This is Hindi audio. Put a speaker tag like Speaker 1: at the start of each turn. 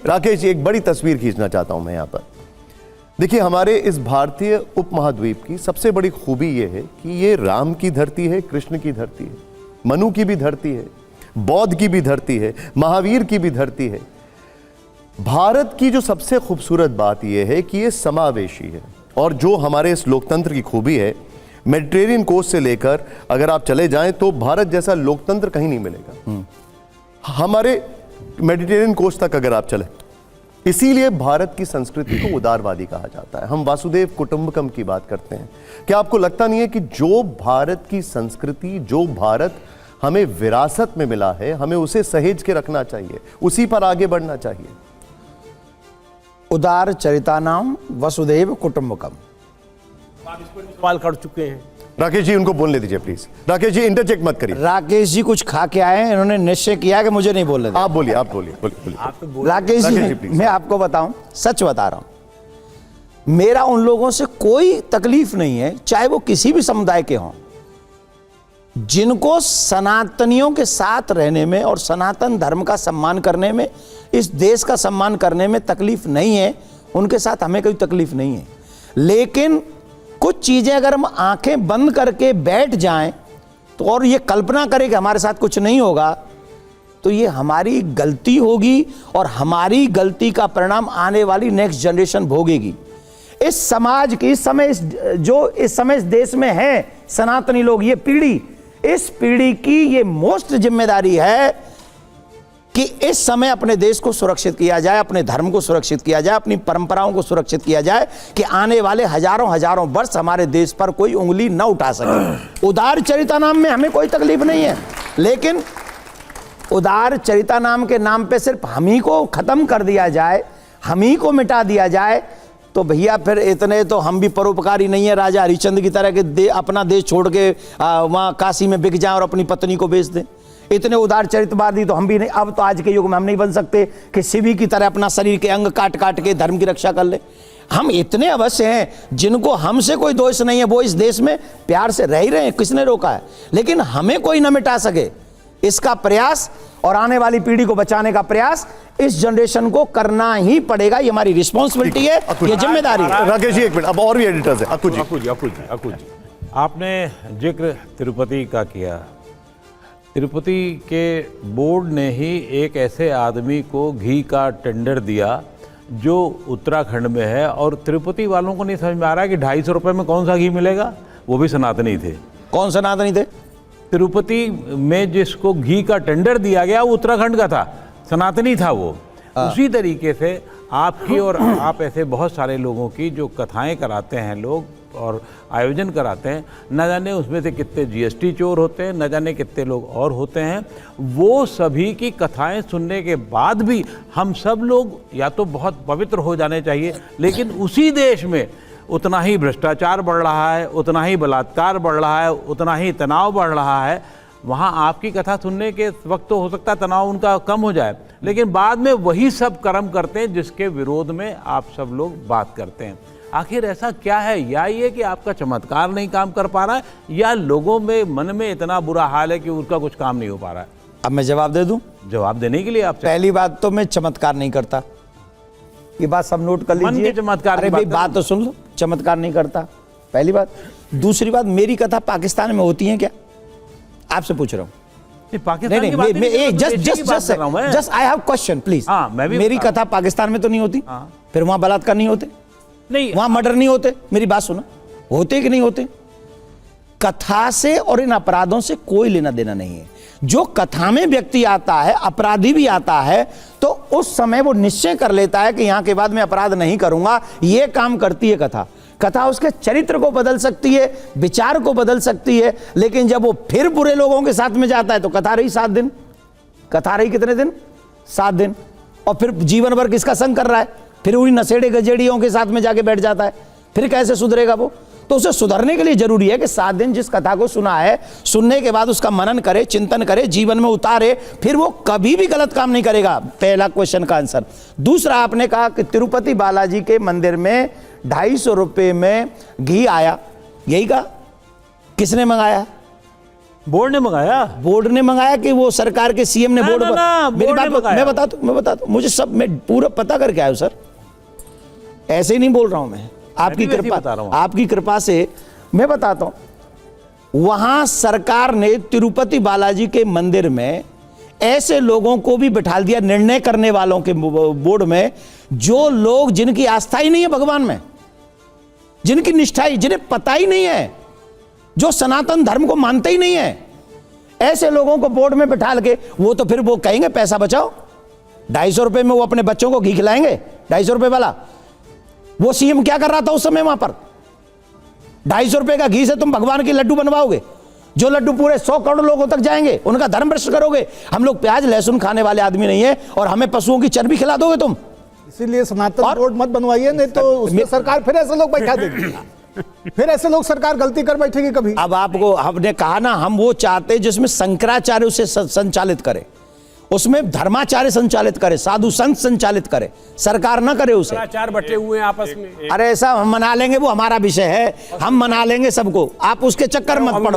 Speaker 1: राकेश जी, एक बड़ी तस्वीर खींचना चाहता हूं मैं यहाँ पर। देखिए, हमारे इस भारतीय उपमहाद्वीप की सबसे बड़ी खूबी यह है कि ये राम की धरती है, कृष्ण की धरती है, मनु की भी धरती है, बौद्ध की भी धरती है, महावीर की भी धरती है। भारत की जो सबसे खूबसूरत बात यह है कि ये समावेशी है, और जो हमारे इस लोकतंत्र की खूबी है, मेडिटेरियन कोस्ट से लेकर अगर आप चले जाएं तो भारत जैसा लोकतंत्र कहीं नहीं मिलेगा। हमारे मेडिटेरियन कोस्ट तक अगर आप चले, इसीलिए भारत की संस्कृति को उदारवादी कहा जाता है। हम वासुदेव कुटुंबकम की बात करते हैं। क्या आपको लगता नहीं है कि जो भारत की संस्कृति, जो भारत हमें विरासत में मिला है, हमें उसे सहेज के रखना चाहिए, उसी पर आगे बढ़ना चाहिए?
Speaker 2: उदार चरितानाम वसुदेव कुटुंबकम,
Speaker 3: आप इस पर सवाल कर चुके हैं।
Speaker 1: राकेश जी, उनको बोलने दीजिए प्लीज। राकेश जी, इंटरजेक्ट मत करिए।
Speaker 2: राकेश जी कुछ खा के आए हैं, इन्होंने निश्चय किया कि मुझे नहीं बोलने देना।
Speaker 1: आप बोलिए, आप बोलिए, बोलिए।
Speaker 3: आप तो बोल
Speaker 2: राकेश जी,
Speaker 1: please।
Speaker 2: मैं आपको बताऊं, सच बता रहा हूं, मेरा उन लोगों से कोई तकलीफ नहीं है, चाहे वो किसी भी समुदाय के हों, जिनको सनातनियों के साथ रहने में और सनातन धर्म का सम्मान करने में, इस देश का सम्मान करने में तकलीफ नहीं है, उनके साथ हमें कोई तकलीफ नहीं है। लेकिन कुछ चीजें अगर हम आंखें बंद करके बैठ जाएं तो, और ये कल्पना करें कि हमारे साथ कुछ नहीं होगा, तो ये हमारी गलती होगी, और हमारी गलती का परिणाम आने वाली नेक्स्ट जनरेशन भोगेगी। इस समाज की, इस समय इस देश में है सनातनी लोग, ये पीढ़ी, इस पीढ़ी की ये मोस्ट जिम्मेदारी है कि इस समय अपने देश को सुरक्षित किया जाए, अपने धर्म को सुरक्षित किया जाए, अपनी परंपराओं को सुरक्षित किया जाए, कि आने वाले हजारों वर्ष हमारे देश पर कोई उंगली न उठा सके। उदार चरितानाम में हमें कोई तकलीफ नहीं है, लेकिन उदार चरितानाम के नाम पे सिर्फ हम ही को खत्म कर दिया जाए, हम ही को मिटा दिया जाए, तो भैया फिर इतने तो हम भी परोपकारी नहीं है राजा हरिश्चंद्र की तरह के अपना देश छोड़ के वहाँ काशी में बिक जाएं और अपनी पत्नी को बेच दें। इतने उदार चरित्रवादी तो हम भी नहीं। अब तो आज के युग में हम नहीं बन सकते कि शिवी की तरह अपना शरीर के अंग काट काट के धर्म की रक्षा कर ले। हम इतने अवश्य हैं जिनको हमसे कोई दोष नहीं है, वो इस देश में प्यार से रह ही रहे हैं, किसने रोका है? लेकिन हमें कोई न मिटा सके, इसका प्रयास और आने वाली पीढ़ी को बचाने का प्रयास इस जनरेशन को करना ही पड़ेगा। ये हमारी रिस्पॉन्सिबिलिटी है, ये जिम्मेदारी है।
Speaker 1: राकेश जी, एक मिनट, अब और भी एडिटर्स हैं। अकुल जी,
Speaker 3: आपने जिक्र तिरुपति का किया। तिरुपति के बोर्ड ने ही एक ऐसे आदमी को घी का टेंडर दिया जो उत्तराखंड में है, और तिरुपति वालों को नहीं समझ में आ रहा है कि 250 रुपये में कौन सा घी मिलेगा। वो भी सनातनी थे।
Speaker 2: कौन सनातनी थे?
Speaker 3: तिरुपति में जिसको घी का टेंडर दिया गया वो उत्तराखंड का था, सनातनी था वो। उसी तरीके से आपकी और आप ऐसे बहुत सारे लोगों की जो कथाएं कराते हैं लोग और आयोजन कराते हैं, न जाने उसमें से कितने जीएसटी चोर होते हैं, न जाने कितने लोग और होते हैं। वो सभी की कथाएं सुनने के बाद भी हम सब लोग या तो बहुत पवित्र हो जाने चाहिए, लेकिन उसी देश में उतना ही भ्रष्टाचार बढ़ रहा है, उतना ही बलात्कार बढ़ रहा है, उतना ही तनाव बढ़ रहा है। वहाँ आपकी कथा सुनने के वक्त तो हो सकता है तनाव उनका कम हो जाए, लेकिन बाद में वही सब कर्म करते हैं जिसके विरोध में आप सब लोग बात करते हैं। आखिर ऐसा क्या है? या ये कि आपका चमत्कार नहीं काम कर पा रहा है, या लोगों में मन में इतना बुरा हाल है कि उसका कुछ काम नहीं हो पा रहा है?
Speaker 2: अब मैं जवाब दे दूं?
Speaker 3: जवाब देने के लिए आपसे
Speaker 2: पहली बात तो मैं चमत्कार नहीं करता, ये बात सब नोट कर लीजिए।
Speaker 3: चमत्कार?
Speaker 2: अरे भाई बात तो सुन लो, चमत्कार नहीं करता, पहली बात। दूसरी बात, मेरी कथा पाकिस्तान में होती है क्या? आपसे पूछ रहा हूँ।
Speaker 3: पाकिस्तान की बात नहीं,
Speaker 2: just I have question please. मेरी कथा पाकिस्तान में तो नहीं होती? फिर वहां बलात्कार नहीं होते?
Speaker 3: नहीं,
Speaker 2: वहां मर्डर नहीं होते? मेरी बात सुनो, होते कि नहीं होते? कथा से और इन अपराधों से कोई लेना देना नहीं है। जो कथा में व्यक्ति आता है, अपराधी भी आता है, तो उस समय वो निश्चय कर लेता है कि यहां के बाद मैं अपराध नहीं करूंगा। ये काम करती है कथा। कथा उसके चरित्र को बदल सकती है, विचार को बदल सकती है, लेकिन जब वो फिर बुरे लोगों के साथ में जाता है तो कथा रही 7 दिन। कथा रही कितने दिन? 7 दिन। और फिर जीवन भर किसका संग कर रहा है? फिर उन्हीं नशेड़े गजेड़ियों के साथ में जाके बैठ जाता है। फिर कैसे सुधरेगा वो? तो उसे सुधरने के लिए जरूरी है कि 7 दिन जिस कथा को सुना है, सुनने के बाद उसका मनन करे, चिंतन करे, जीवन में उतारे, फिर वो कभी भी गलत काम नहीं करेगा। पहला क्वेश्चन का आंसर। दूसरा, आपने कहा कि तिरुपति बालाजी के मंदिर में 250 रुपये में घी आया, यही कहा? किसने मंगाया?
Speaker 3: बोर्ड ने मंगाया।
Speaker 2: बोर्ड ने मंगाया कि वो सरकार के सीएम ने बोर्ड मेरी
Speaker 3: बोर्ड ने
Speaker 2: बात
Speaker 3: मंगाया।
Speaker 2: मैं बताता हूं मुझे सब मैं पूरा पता करके आया हूं सर, ऐसे ही नहीं बोल रहा हूं मैं, आपकी
Speaker 3: भी वैसे ही
Speaker 2: कृपा
Speaker 3: बता रहा हूं।
Speaker 2: आपकी कृपा से मैं बताता हूं। वहां सरकार ने तिरुपति बालाजी के मंदिर में ऐसे लोगों को भी बिठा दिया निर्णय करने वालों के बोर्ड में, जो लोग जिनकी आस्था ही नहीं है भगवान में, जिनकी निष्ठा ही, जिन्हें पता ही नहीं है, जो सनातन धर्म को मानते ही नहीं है, ऐसे लोगों को बोर्ड में बिठा के वो तो फिर वो कहेंगे पैसा बचाओ। 250 रुपए में वो अपने बच्चों को घी खिलाएंगे, 250 रुपए वाला। वो सीएम क्या कर रहा था उस समय वहां पर? 250 रुपए का घी से तुम भगवान के लड्डू बनवाओगे, जो लड्डू पूरे 100 करोड़ लोगों तक जाएंगे, उनका धर्म भ्रष्ट करोगे। हम लोग प्याज लहसुन खाने वाले आदमी नहीं है और हमें पशुओं की चर्बी खिला दोगे तुम।
Speaker 4: इसीलिए सनातन बोर्ड मत बनवाइए, नहीं तो उसमें सरकार फिर ऐसे लोग बैठा देगी, फिर ऐसे लोग सरकार गलती कर बैठेगी कभी।
Speaker 2: अब आपको हमने कहा ना, हम वो चाहते जिसमें शंकराचार्य उसे संचालित करे, उसमें धर्माचार्य संचालित करे, साधु संत संचालित करे, सरकार ना करे उसे।
Speaker 3: आचार बटे हुए हैं आपस में।
Speaker 2: अरे ऐसा हम मना लेंगे, वो हमारा विषय है, हम मना लेंगे सबको, आप उसके चक्कर मत पड़ो।